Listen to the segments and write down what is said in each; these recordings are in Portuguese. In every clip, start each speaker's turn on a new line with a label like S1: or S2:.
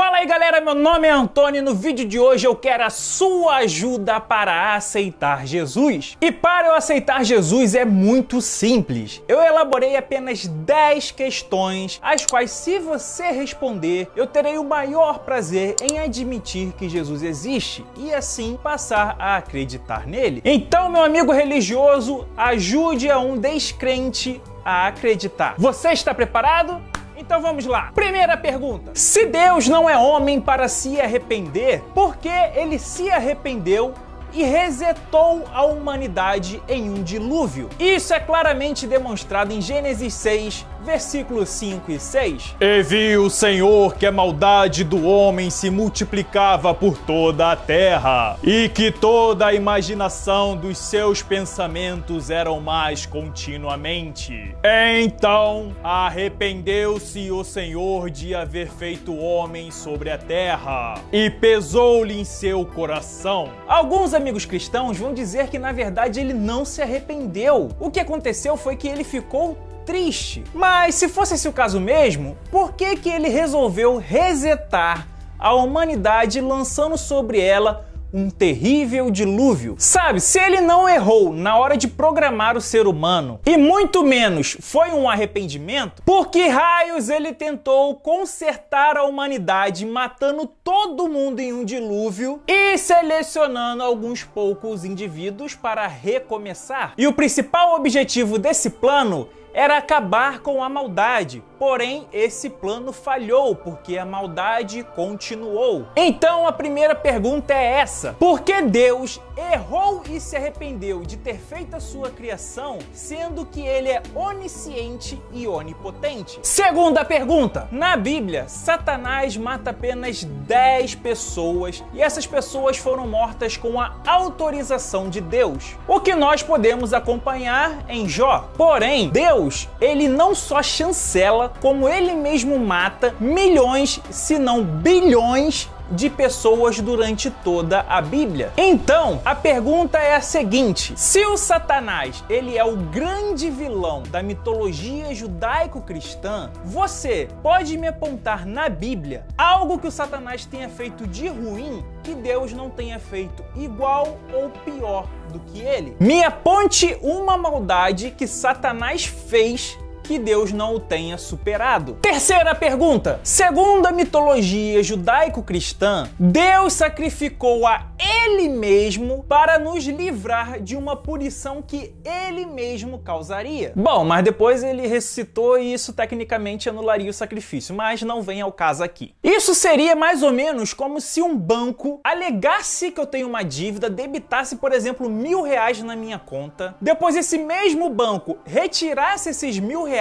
S1: Fala aí galera, meu nome é Antônio e no vídeo de hoje eu quero a sua ajuda para aceitar Jesus. E para eu aceitar Jesus é muito simples. Eu elaborei apenas 10 questões, as quais se você responder, eu terei o maior prazer em admitir que Jesus existe e assim passar a acreditar nele. Então, meu amigo religioso, ajude a um descrente a acreditar. Você está preparado? Então vamos lá. Primeira pergunta. Se Deus não é homem para se arrepender, por que ele se arrependeu e resetou a humanidade em um dilúvio? Isso é claramente demonstrado em Gênesis 6, versículos 5 e 6. E viu o Senhor que a maldade do homem se multiplicava por toda a terra, e que toda a imaginação dos seus pensamentos eram mais continuamente. Então arrependeu-se o Senhor de haver feito o homem sobre a terra, e pesou-lhe em seu coração. Alguns amigos cristãos vão dizer que na verdade ele não se arrependeu. O que aconteceu foi que ele ficou triste. Mas se fosse esse o caso mesmo, por que ele resolveu resetar a humanidade lançando sobre ela um terrível dilúvio? Sabe, se ele não errou na hora de programar o ser humano, e muito menos foi um arrependimento, por que raios ele tentou consertar a humanidade matando todo mundo em um dilúvio e selecionando alguns poucos indivíduos para recomeçar? E o principal objetivo desse plano era acabar com a maldade, porém esse plano falhou porque a maldade continuou. Então a primeira pergunta é essa: por que Deus errou e se arrependeu de ter feito a sua criação, sendo que ele é onisciente e onipotente? Segunda pergunta: na Bíblia, Satanás mata apenas 10 pessoas e essas pessoas foram mortas com a autorização de Deus, o que nós podemos acompanhar em Jó. Porém, Deus, ele não só chancela, como ele mesmo mata milhões, se não bilhões de pessoas durante toda a Bíblia. Então, a pergunta é a seguinte: se o Satanás, ele é o grande vilão da mitologia judaico-cristã, você pode me apontar na Bíblia algo que o Satanás tenha feito de ruim que Deus não tenha feito igual ou pior do que ele? Me aponte uma maldade que Satanás fez que Deus não o tenha superado. Terceira pergunta: segundo a mitologia judaico-cristã, Deus sacrificou a ele mesmo para nos livrar de uma punição que ele mesmo causaria. Bom, mas depois ele ressuscitou e isso tecnicamente anularia o sacrifício, mas não vem ao caso aqui. Isso seria mais ou menos como se um banco alegasse que eu tenho uma dívida, debitasse, por exemplo, R$1.000 na minha conta, depois esse mesmo banco retirasse esses R$1.000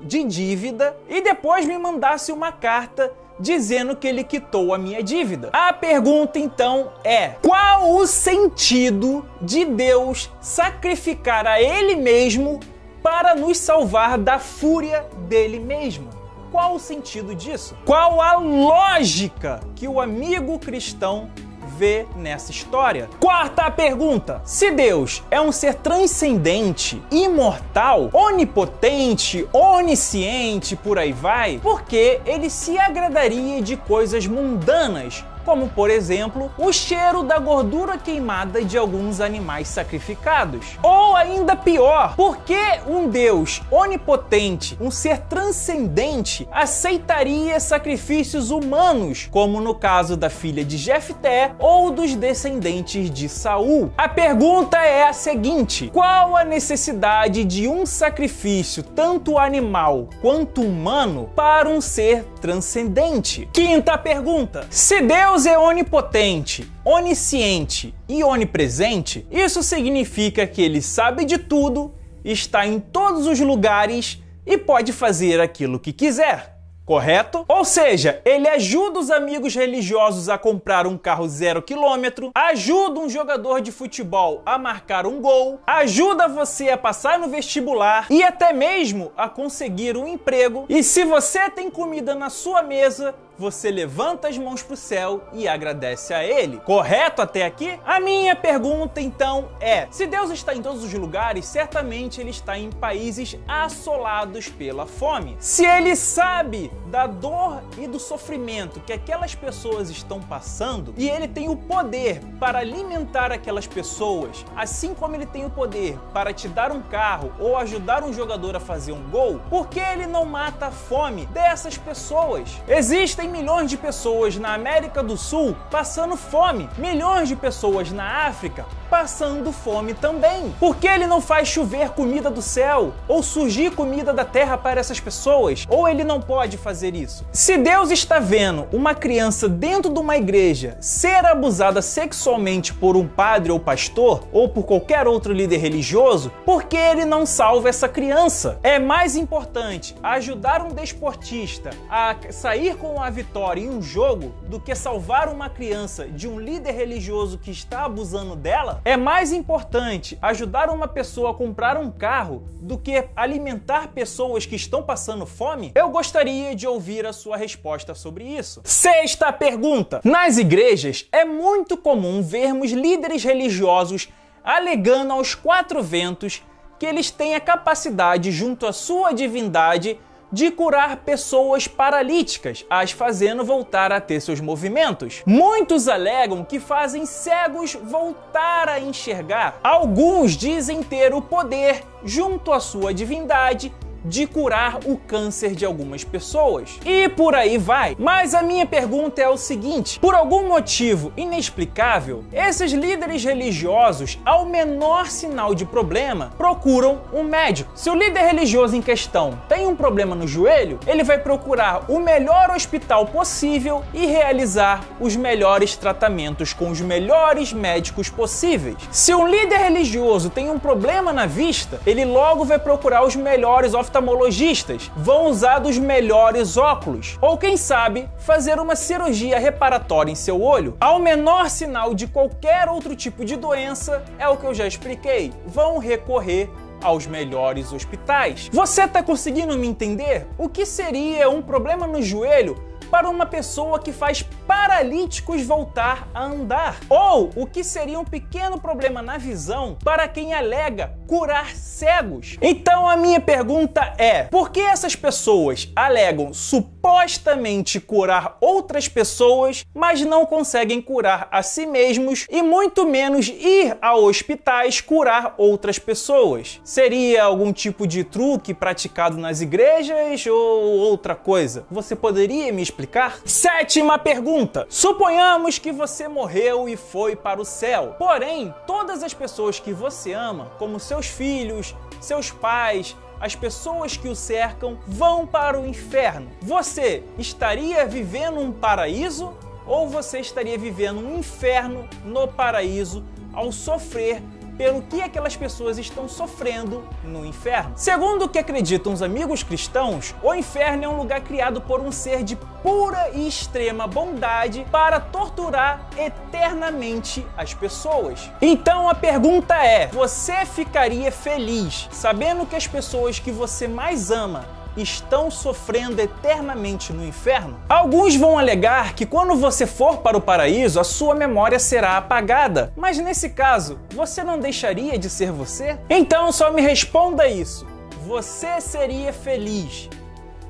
S1: de dívida e depois me mandasse uma carta dizendo que ele quitou a minha dívida. A pergunta então é: qual o sentido de Deus sacrificar a ele mesmo para nos salvar da fúria dele mesmo? Qual o sentido disso? Qual a lógica que o amigo cristão vê nessa história? Quarta pergunta: se Deus é um ser transcendente, imortal, onipotente, onisciente, por aí vai, por que ele se agradaria de coisas mundanas, como por exemplo o cheiro da gordura queimada de alguns animais sacrificados? Ou ainda pior, por que um Deus onipotente, um ser transcendente, aceitaria sacrifícios humanos, como no caso da filha de Jefté ou dos descendentes de Saul? A pergunta é a seguinte: qual a necessidade de um sacrifício tanto animal quanto humano para um ser transcendente? Quinta pergunta: se Deus é onipotente, onisciente e onipresente, isso significa que ele sabe de tudo, está em todos os lugares e pode fazer aquilo que quiser, correto? Ou seja, ele ajuda os amigos religiosos a comprar um carro 0 km, ajuda um jogador de futebol a marcar um gol, ajuda você a passar no vestibular e até mesmo a conseguir um emprego. E se você tem comida na sua mesa, você levanta as mãos para o céu e agradece a Ele. Correto até aqui? A minha pergunta então é: se Deus está em todos os lugares, certamente Ele está em países assolados pela fome. Se Ele sabe da dor e do sofrimento que aquelas pessoas estão passando e Ele tem o poder para alimentar aquelas pessoas, assim como Ele tem o poder para te dar um carro ou ajudar um jogador a fazer um gol, por que Ele não mata a fome dessas pessoas? Existem milhões de pessoas na América do Sul passando fome, milhões de pessoas na África passando fome também. Por que Ele não faz chover comida do céu ou surgir comida da terra para essas pessoas? Ou Ele não pode fazer isso? Se Deus está vendo uma criança dentro de uma igreja ser abusada sexualmente por um padre ou pastor ou por qualquer outro líder religioso, por que Ele não salva essa criança? É mais importante ajudar um desportista a sair com a vitória em um jogo do que salvar uma criança de um líder religioso que está abusando dela? É mais importante ajudar uma pessoa a comprar um carro do que alimentar pessoas que estão passando fome? Eu gostaria de ouvir a sua resposta sobre isso. Sexta pergunta. Nas igrejas é muito comum vermos líderes religiosos alegando aos quatro ventos que eles têm a capacidade, junto à sua divindade, de curar pessoas paralíticas, as fazendo voltar a ter seus movimentos. Muitos alegam que fazem cegos voltar a enxergar. Alguns dizem ter o poder, junto à sua divindade, de curar o câncer de algumas pessoas. E por aí vai. Mas a minha pergunta é o seguinte: por algum motivo inexplicável, esses líderes religiosos, ao menor sinal de problema, procuram um médico. Se o líder religioso em questão tem um problema no joelho, ele vai procurar o melhor hospital possível e realizar os melhores tratamentos com os melhores médicos possíveis. Se um líder religioso tem um problema na vista, ele logo vai procurar os melhores oftalmologistas, vão usar dos melhores óculos, ou quem sabe fazer uma cirurgia reparatória em seu olho. Ao menor sinal de qualquer outro tipo de doença, é o que eu já expliquei, vão recorrer aos melhores hospitais. Você está conseguindo me entender? O que seria um problema no joelho para uma pessoa que faz paralíticos voltar a andar? Ou o que seria um pequeno problema na visão para quem alega curar cegos? Então a minha pergunta é: por que essas pessoas alegam supostamente curar outras pessoas, mas não conseguem curar a si mesmos e muito menos ir a hospitais curar outras pessoas? Seria algum tipo de truque praticado nas igrejas ou outra coisa? Você poderia me explicar? Sétima pergunta. Suponhamos que você morreu e foi para o céu. Porém, todas as pessoas que você ama, como seus filhos, seus pais, as pessoas que o cercam, vão para o inferno. Você estaria vivendo um paraíso ou você estaria vivendo um inferno no paraíso ao sofrer pelo que aquelas pessoas estão sofrendo no inferno? Segundo o que acreditam os amigos cristãos, o inferno é um lugar criado por um ser de pura e extrema bondade para torturar eternamente as pessoas. Então a pergunta é: você ficaria feliz sabendo que as pessoas que você mais ama estão sofrendo eternamente no inferno? Alguns vão alegar que quando você for para o paraíso, a sua memória será apagada. Mas nesse caso, você não deixaria de ser você? Então só me responda isso. Você seria feliz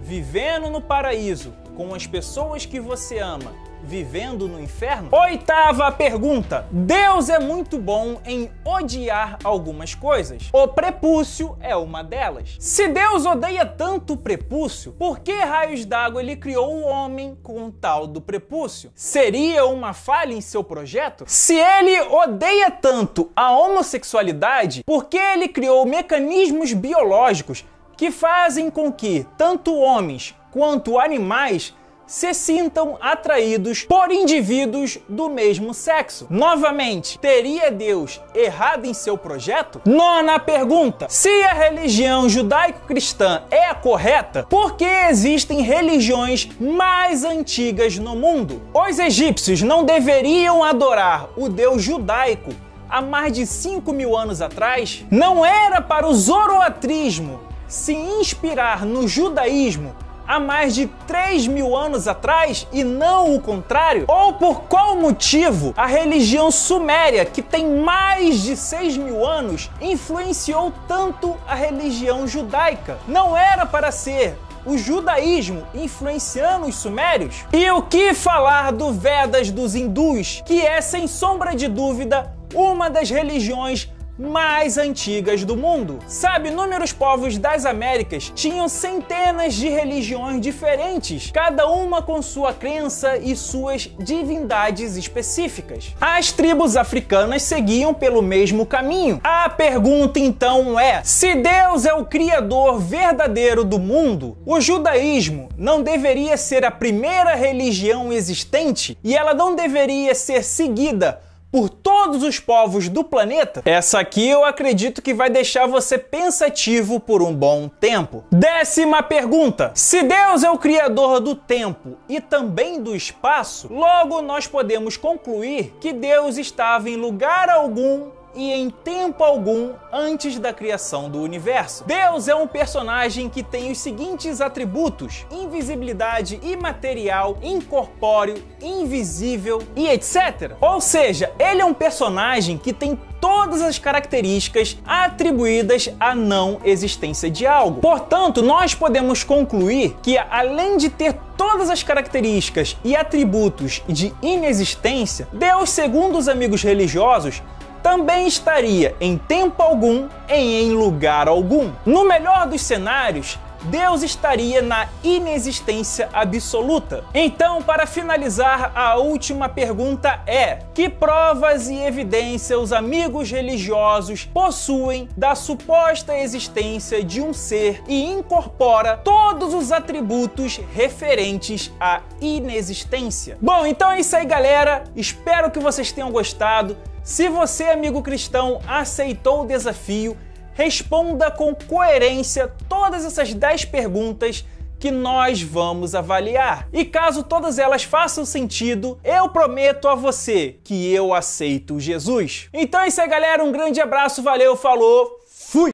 S1: vivendo no paraíso com as pessoas que você ama, vivendo no inferno? Oitava pergunta. Deus é muito bom em odiar algumas coisas. O prepúcio é uma delas. Se Deus odeia tanto o prepúcio, por que raios d'água ele criou o homem com o tal do prepúcio? Seria uma falha em seu projeto? Se ele odeia tanto a homossexualidade, por que ele criou mecanismos biológicos que fazem com que tanto homens quanto animais se sintam atraídos por indivíduos do mesmo sexo? Novamente, teria Deus errado em seu projeto? Nona pergunta. Se a religião judaico-cristã é a correta, por que existem religiões mais antigas no mundo? Os egípcios não deveriam adorar o Deus judaico há mais de 5.000 anos atrás? Não era para o zoroatrismo se inspirar no judaísmo há mais de 3.000 anos atrás e não o contrário? Ou por qual motivo a religião suméria, que tem mais de 6.000 anos, influenciou tanto a religião judaica? Não era para ser o judaísmo influenciando os sumérios? E o que falar do Vedas dos hindus, que é, sem sombra de dúvida, uma das religiões mais antigas do mundo? Sabe, inúmeros povos das Américas tinham centenas de religiões diferentes, cada uma com sua crença e suas divindades específicas. As tribos africanas seguiam pelo mesmo caminho. A pergunta então é: se Deus é o criador verdadeiro do mundo, o judaísmo não deveria ser a primeira religião existente e ela não deveria ser seguida por todos os povos do planeta? Essa aqui eu acredito que vai deixar você pensativo por um bom tempo. 10ª pergunta: se Deus é o criador do tempo e também do espaço, logo nós podemos concluir que Deus estava em lugar algum e em tempo algum antes da criação do universo. Deus é um personagem que tem os seguintes atributos: invisibilidade, imaterial, incorpóreo, invisível e etc. Ou seja, ele é um personagem que tem todas as características atribuídas à não existência de algo. Portanto, nós podemos concluir que, além de ter todas as características e atributos de inexistência, Deus, segundo os amigos religiosos, também estaria em tempo algum e em lugar algum. No melhor dos cenários, Deus estaria na inexistência absoluta. Então, para finalizar, a última pergunta é: que provas e evidência os amigos religiosos possuem da suposta existência de um ser e incorpora todos os atributos referentes à inexistência? Bom, então é isso aí, galera. Espero que vocês tenham gostado. Se você, amigo cristão, aceitou o desafio, responda com coerência todas essas 10 perguntas que nós vamos avaliar. E caso todas elas façam sentido, eu prometo a você que eu aceito Jesus. Então é isso aí, galera. Um grande abraço, valeu, falou,